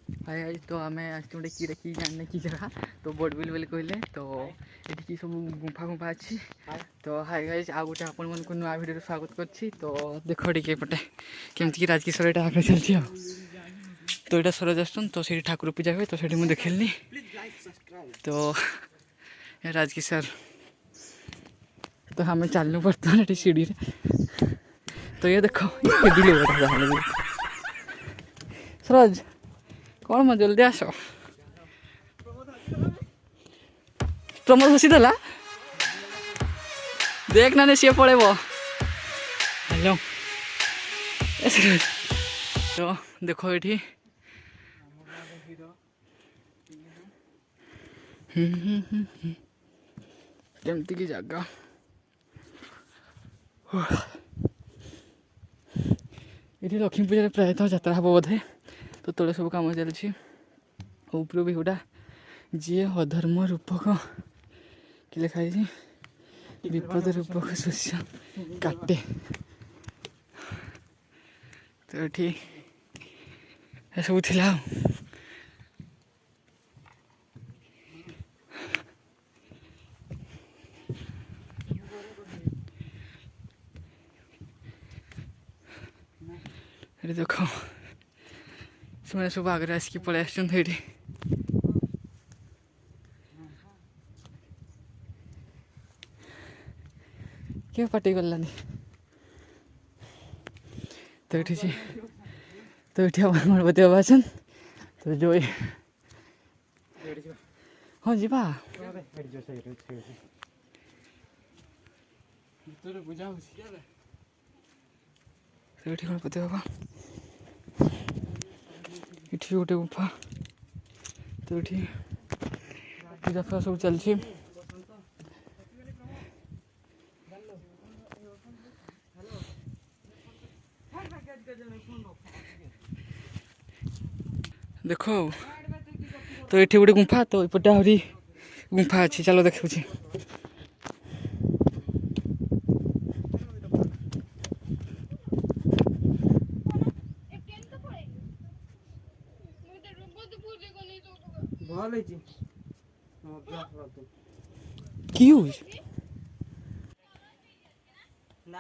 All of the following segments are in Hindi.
हाय आज तो आम आज गोटे कि देखी जाने कि जगह तो बोडविल बोले कहले तो ये सब गुंफा गुंफा अच्छी तो हाय गाइज आ गोटे आपण मन को नुआ वीडियो स्वागत करछि तो देख टिके पटे केमती राजकिशोर एटा आगे चलछि तो ये सरज आसन तो से ठाकुर पूजा हुए तो से मुझे देखिली तो राजकिशोर तो हमें चलनु बर्तमान ये सीढ़ी तो ये देखो सरज कौन मैं जल्दी आस प्रमोद हसीदेला देख ना सी पड़ेब हेलो तो देखो ये केमती की जगह ये लक्ष्मी पूजा प्रायतः जात्रा हम बोधे तो तले सब कम चलती ऊपर भी गोटा जी अधर्म रूपक कि लिखाई विपद रूपक शस्य काटे तो ये सब थिला देखो से सब आगे आसिक पलि आस क्या पार्टी गलानी तो ये तो ये गणपति बाबा अच्छा तो जो हाँ जीवा तो ये गणपति बाबा ये गोटे गुंफा तो ये पूजा फूजा सब चलती देखो तो ये गोटे गुंफा तो एपटे आहरी गुंफा अच्छी चलो देखा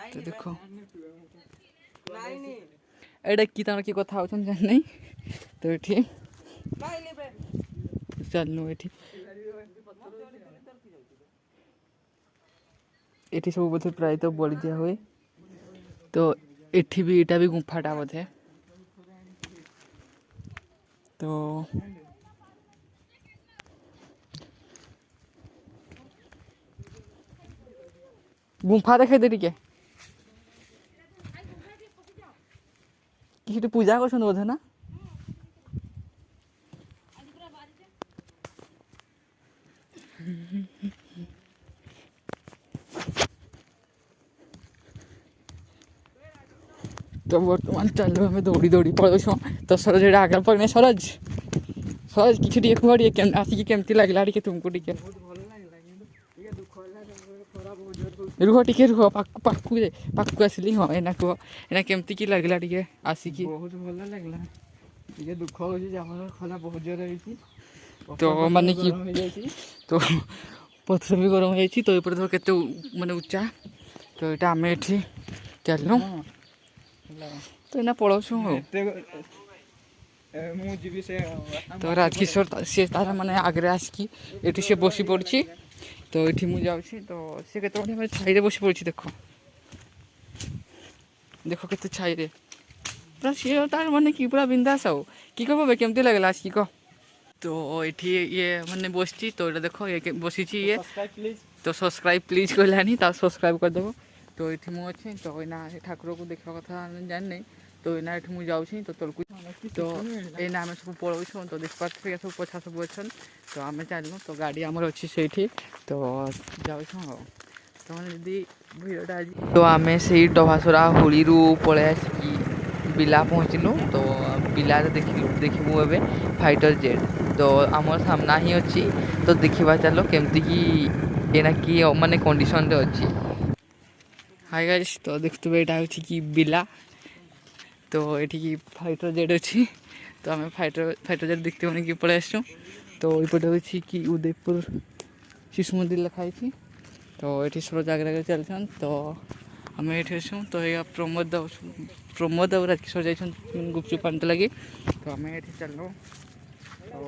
तो देखो एटा कि तार कि कथा होछन जान नहीं तो ये चलनु ये सब बोधे प्राय तो बलि दिया हुए तो ये भी यहाँ भी गुंफाटा बोधे तो गुंफा देखे दे टिके कि पूजा कर बोधे ना तो बर्तमान चलो हमें दौड़ी दौड़ी पड़ो तो सरज ये आगे पड़ने सरज सरज कि कह आसिक केमती लगला टे तुमको टे रुह टे रुह पाकू पाकू पाकू आसली हाँ एना कह एना केमती कि लगला टे आसिक बहुत भल लगला ये दुख हो खरा बहुत जोर हो तो माने कि तो पथर भी गरम हो तो ये धर के माने उच्चा तो यहाँ आम ये चलनु तो इना पड़ो तो राजकिशोर सी तार माने आगे आसिकी ये सी बसी पड़ी तो ये मुझे जाऊँगी तो सी के छाई बसी पड़ी देखो देखो के छाई पूरा सी तार माने कि पूरा बिंदास आओ कि कह केमती लगला आसिक कह तो ये मैंने बसची तो ये देखो ये बसी ये तो सब्सक्राइब प्लीज कहलानी सब्सक्राइब करदेव तो ये मुझे अच्छे तो यहाँ ठाकुर को देखा कथा जान नहीं तो यहाँ ये मुझे जाऊँगी तो तलक तो यहाँ आम सब पलाऊ तो देख पारे सब पछा सब अच्छा तो आम चलू तो गाड़ी आमर अच्छी से तो जाऊँ तो जदि भिड़टा तो आम से डभासरा होली पलि आसिक बिला पहुँचलु तो बिला देखू ए फाइटर जेट तो आम सामना ही अच्छी तो देखा चलो केमती कि एना कि माने कंडीशन रे अच्छी हाय गाइस तो देखते यहाँ कि बिला तो ये फाइटर जेट अच्छी तो आम फाइटर जेट देखते बन कि पलि आसचु। तो ये अच्छी कि उदयपुर शिशु मंदिर लिखाई तो ये सब जगह चलछन तो आम ये अच्छु। तो ये प्रमोद और राजकिशोर जाइछन गुपचुप आनते लगी तो आम ये चलू तो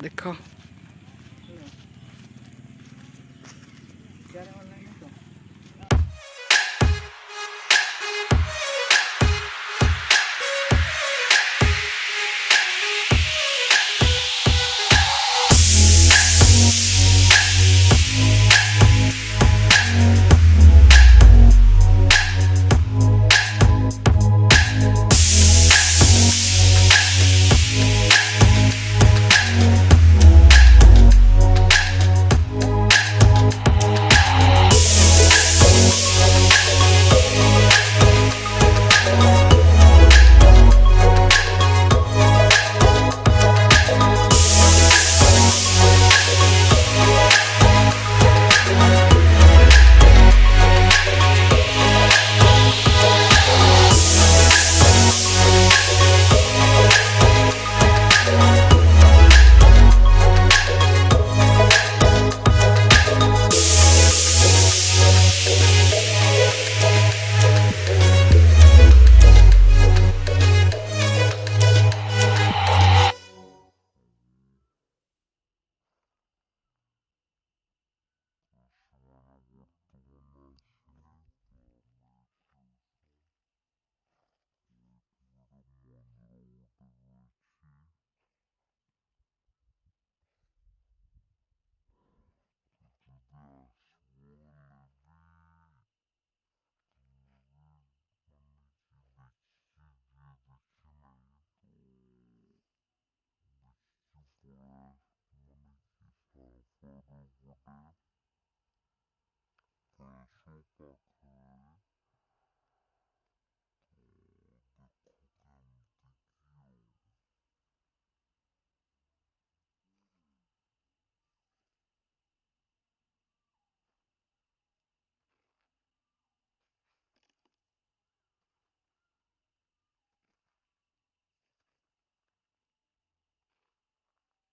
देख